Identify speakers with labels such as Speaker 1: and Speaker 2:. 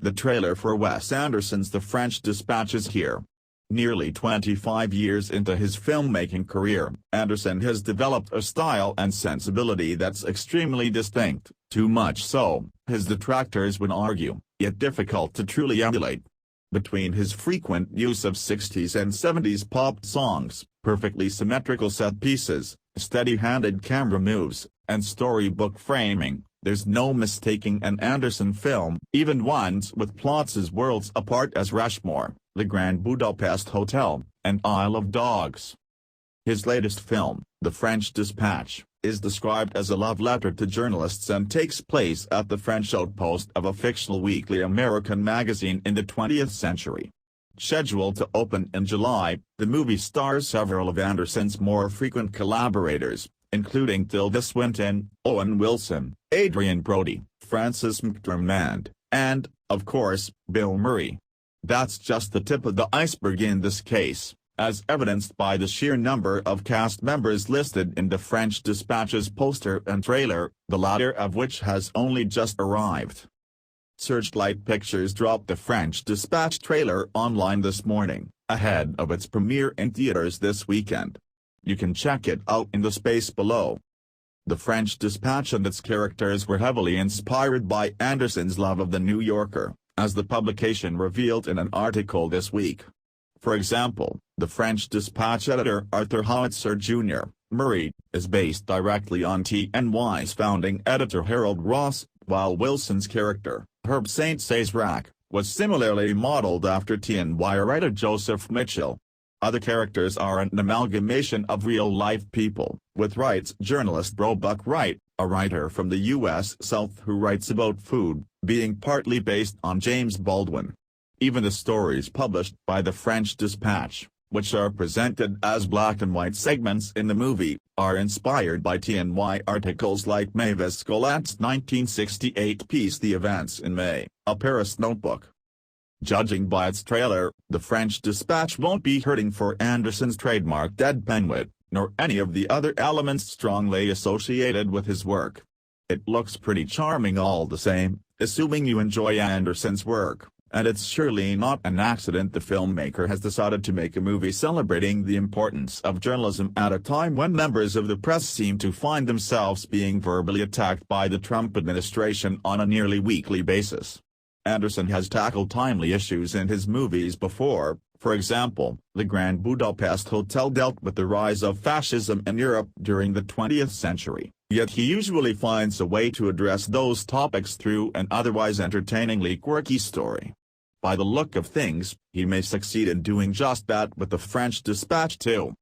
Speaker 1: The trailer for Wes Anderson's The French Dispatch is here. Nearly 25 years into his filmmaking career, Anderson has developed a style and sensibility that's extremely distinct, too much so, his detractors would argue, yet difficult to truly emulate. Between his frequent use of 60s and 70s pop songs, perfectly symmetrical set pieces, steady-handed camera moves, and storybook framing, there's no mistaking an Anderson film, even ones with plots as worlds apart as Rushmore, The Grand Budapest Hotel, and Isle of Dogs. His latest film, The French Dispatch, is described as a love letter to journalists and takes place at the French outpost of a fictional weekly American magazine in the 20th century. Scheduled to open in July, the movie stars several of Anderson's more frequent collaborators, including Tilda Swinton, Owen Wilson, Adrian Brody, Frances McDormand, and, of course, Bill Murray. That's just the tip of the iceberg in this case, as evidenced by the sheer number of cast members listed in the French Dispatch's poster and trailer, the latter of which has only just arrived. Searchlight Pictures dropped the French Dispatch trailer online this morning, ahead of its premiere in theaters this weekend. You can check it out in the space below. The French Dispatch and its characters were heavily inspired by Anderson's love of The New Yorker, as the publication revealed in an article this week. For example, the French Dispatch editor Arthur Howitzer Jr., Murray, is based directly on TNY's founding editor Harold Ross, while Wilson's character, Herb St. Cesarac, was similarly modeled after TNY writer Joseph Mitchell. Other characters are an amalgamation of real-life people, with writes journalist Roebuck Wright, a writer from the U.S. South who writes about food, being partly based on James Baldwin. Even the stories published by the French Dispatch, which are presented as black-and-white segments in the movie, are inspired by TNY articles like Mavis Scolat's 1968 piece The Events in May, A Paris Notebook. Judging by its trailer, the French Dispatch won't be hurting for Anderson's trademark deadpan wit, nor any of the other elements strongly associated with his work. It looks pretty charming all the same, assuming you enjoy Anderson's work, and it's surely not an accident the filmmaker has decided to make a movie celebrating the importance of journalism at a time when members of the press seem to find themselves being verbally attacked by the Trump administration on a nearly weekly basis. Anderson has tackled timely issues in his movies before. For example, The Grand Budapest Hotel dealt with the rise of fascism in Europe during the 20th century, yet he usually finds a way to address those topics through an otherwise entertainingly quirky story. By the look of things, he may succeed in doing just that with the French Dispatch too.